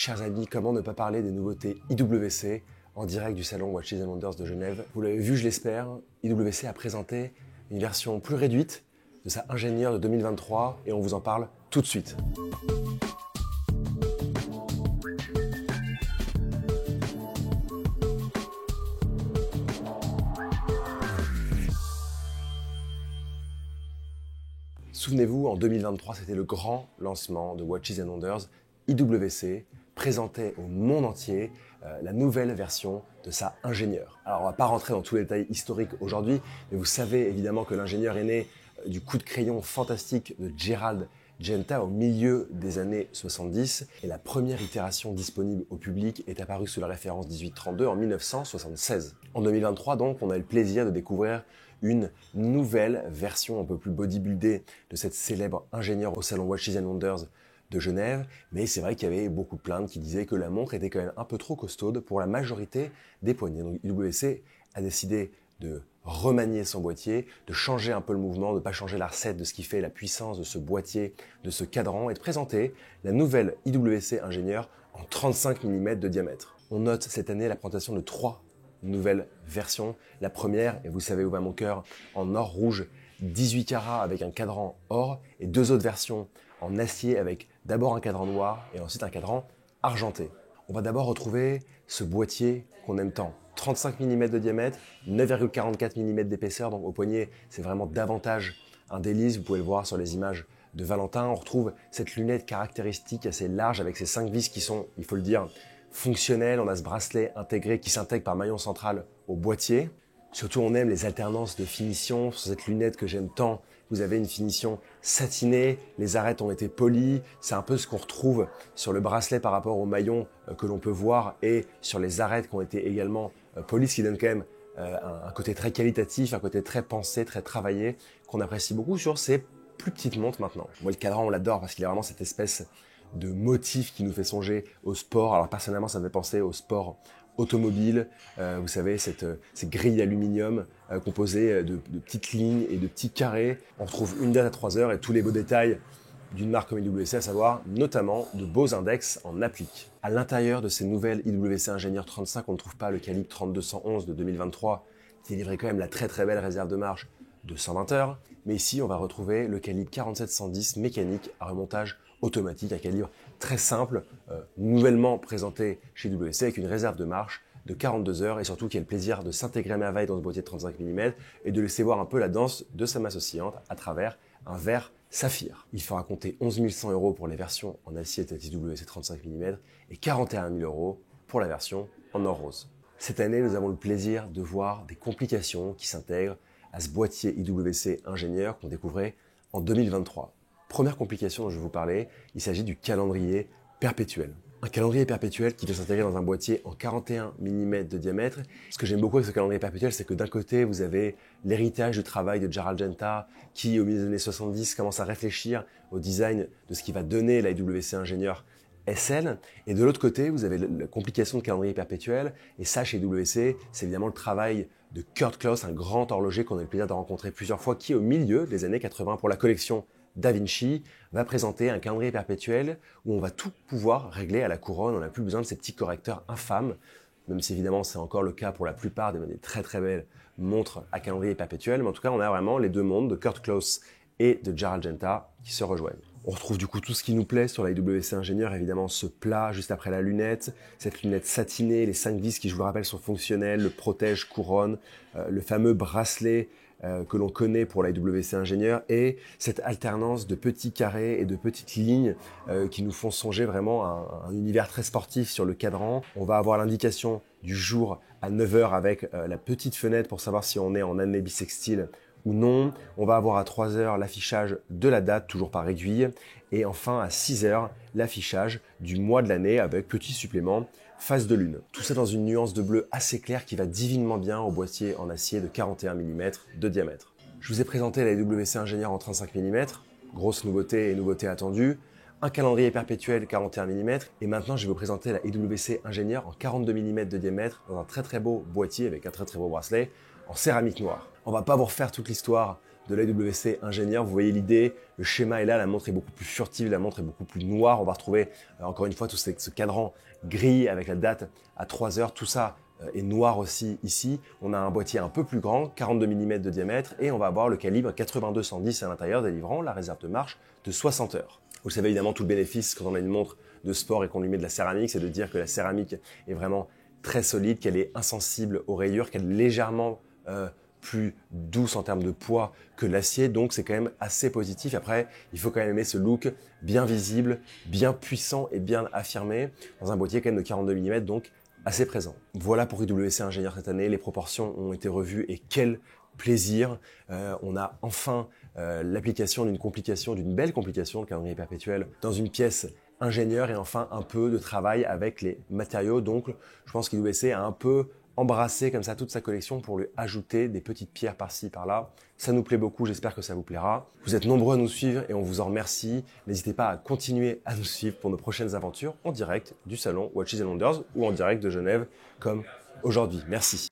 Chers amis, comment ne pas parler des nouveautés IWC en direct du salon Watches & Wonders de Genève. Vous l'avez vu, je l'espère, IWC a présenté une version plus réduite de sa ingénieure de 2023 et on vous en parle tout de suite. Souvenez-vous, en 2023, c'était le grand lancement de Watches & Wonders. IWC présentait au monde entier la nouvelle version de sa ingénieure. Alors on ne va pas rentrer dans tous les détails historiques aujourd'hui, mais vous savez évidemment que l'ingénieure est née du coup de crayon fantastique de Gerald Genta au milieu des années 70 et la première itération disponible au public est apparue sous la référence 1832 en 1976. En 2023 donc, on a eu le plaisir de découvrir une nouvelle version un peu plus bodybuildée de cette célèbre ingénieure au salon Watches & Wonders de Genève, mais c'est vrai qu'il y avait beaucoup de plaintes qui disaient que la montre était quand même un peu trop costaude pour la majorité des poignets. Donc IWC a décidé de remanier son boîtier, de changer un peu le mouvement, de ne pas changer la recette de ce qui fait la puissance de ce boîtier, de ce cadran, et de présenter la nouvelle IWC ingénieure en 35 mm de diamètre. On note cette année la présentation de 3 nouvelles versions. La première, et vous savez où va mon cœur, en or rouge, 18 carats avec un cadran or, et 2 autres versions en acier avec d'abord un cadran noir et ensuite un cadran argenté. On va d'abord retrouver ce boîtier qu'on aime tant. 35 mm de diamètre, 9,44 mm d'épaisseur, donc au poignet c'est vraiment davantage un délice, vous pouvez le voir sur les images de Valentin. On retrouve cette lunette caractéristique assez large avec ces 5 vis qui sont, il faut le dire, fonctionnelles. On a ce bracelet intégré qui s'intègre par maillon central au boîtier. Surtout on aime les alternances de finition sur cette lunette que j'aime tant. Vous avez une finition satinée, les arêtes ont été polies, c'est un peu ce qu'on retrouve sur le bracelet par rapport au maillon que l'on peut voir et sur les arêtes qui ont été également polies, ce qui donne quand même un côté très qualitatif, un côté très pensé, très travaillé, qu'on apprécie beaucoup sur ces plus petites montres maintenant. Moi le cadran on l'adore parce qu'il a vraiment cette espèce de motif qui nous fait songer au sport. Alors personnellement ça me fait penser au sport automobile, vous savez, ces grilles d'aluminium composées de petites lignes et de petits carrés. On retrouve une date à 3 heures et tous les beaux détails d'une marque comme IWC, à savoir notamment de beaux index en applique. À l'intérieur de ces nouvelles IWC Ingénieur 35, on ne trouve pas le calibre 3211 de 2023 qui livrait quand même la très très belle réserve de marche de 120 heures, mais ici on va retrouver le calibre 4710 mécanique à remontage automatique, un calibre très simple, nouvellement présenté chez IWC avec une réserve de marche de 42 heures et surtout qui a le plaisir de s'intégrer à merveille dans ce boîtier de 35 mm et de laisser voir un peu la danse de sa masse oscillante à travers un verre saphir. Il faudra compter 11 100 € pour les versions en acier tête IWC 35 mm et 41 000 € pour la version en or rose. Cette année, nous avons le plaisir de voir des complications qui s'intègrent à ce boîtier IWC ingénieur qu'on découvrait en 2023. Première complication dont je vais vous parler, il s'agit du calendrier perpétuel. Un calendrier perpétuel qui doit s'intégrer dans un boîtier en 41 mm de diamètre. Ce que j'aime beaucoup avec ce calendrier perpétuel, c'est que d'un côté, vous avez l'héritage du travail de Gerald Genta qui, au milieu des années 70, commence à réfléchir au design de ce qui va donner la IWC ingénieure SL. Et de l'autre côté, vous avez la complication de calendrier perpétuel. Et ça, chez IWC, c'est évidemment le travail de Kurt Klaus, un grand horloger qu'on a eu le plaisir de rencontrer plusieurs fois, qui, au milieu des années 80, pour la collection Da Vinci, va présenter un calendrier perpétuel où on va tout pouvoir régler à la couronne. On n'a plus besoin de ces petits correcteurs infâmes, même si évidemment c'est encore le cas pour la plupart des très très belles montres à calendrier perpétuel. Mais en tout cas, on a vraiment les deux mondes de Kurt Klaus et de Gerald Genta qui se rejoignent. On retrouve du coup tout ce qui nous plaît sur la IWC Ingénieur, évidemment ce plat juste après la lunette, cette lunette satinée, les 5 vis qui, je vous le rappelle, sont fonctionnelles, le protège couronne, le fameux bracelet que l'on connaît pour la IWC Ingénieur et cette alternance de petits carrés et de petites lignes qui nous font songer vraiment à un univers très sportif sur le cadran. On va avoir l'indication du jour à 9 h avec la petite fenêtre pour savoir si on est en année bissextile ou non. On va avoir à 3 h l'affichage de la date, toujours par aiguille. Et enfin, à 6 h l'affichage du mois de l'année avec petit supplément phase de lune. Tout ça dans une nuance de bleu assez claire qui va divinement bien au boîtier en acier de 41 mm de diamètre. Je vous ai présenté la IWC Ingénieur en 35 mm, grosse nouveauté et nouveauté attendue. Un calendrier perpétuel 41 mm et maintenant je vais vous présenter la IWC Ingénieur en 42 mm de diamètre dans un très très beau boîtier avec un très très beau bracelet en céramique noire. On va pas vous refaire toute l'histoire de l'IWC Ingénieur. Vous voyez l'idée, le schéma est là, la montre est beaucoup plus furtive, la montre est beaucoup plus noire. On va retrouver encore une fois tout ce cadran gris avec la date à 3 heures. Tout ça est noir aussi ici. On a un boîtier un peu plus grand, 42 mm de diamètre, et on va avoir le calibre 82-110 à l'intérieur, délivrant la réserve de marche de 60 heures. Vous savez évidemment tout le bénéfice quand on a une montre de sport et qu'on lui met de la céramique, c'est de dire que la céramique est vraiment très solide, qu'elle est insensible aux rayures, qu'elle est légèrement plus douce en termes de poids que l'acier, donc c'est quand même assez positif. Après, il faut quand même aimer ce look bien visible, bien puissant et bien affirmé, dans un boîtier quand même de 42 mm, donc assez présent. Voilà pour IWC Ingénieur cette année, les proportions ont été revues et quel plaisir. On a enfin l'application d'une belle complication, le calendrier perpétuel, dans une pièce ingénieur et enfin un peu de travail avec les matériaux. Donc je pense qu'IWC a un peu embrasser comme ça toute sa collection pour lui ajouter des petites pierres par-ci, par-là. Ça nous plaît beaucoup, j'espère que ça vous plaira. Vous êtes nombreux à nous suivre et on vous en remercie. N'hésitez pas à continuer à nous suivre pour nos prochaines aventures en direct du salon Watches and Wonders ou en direct de Genève comme aujourd'hui. Merci.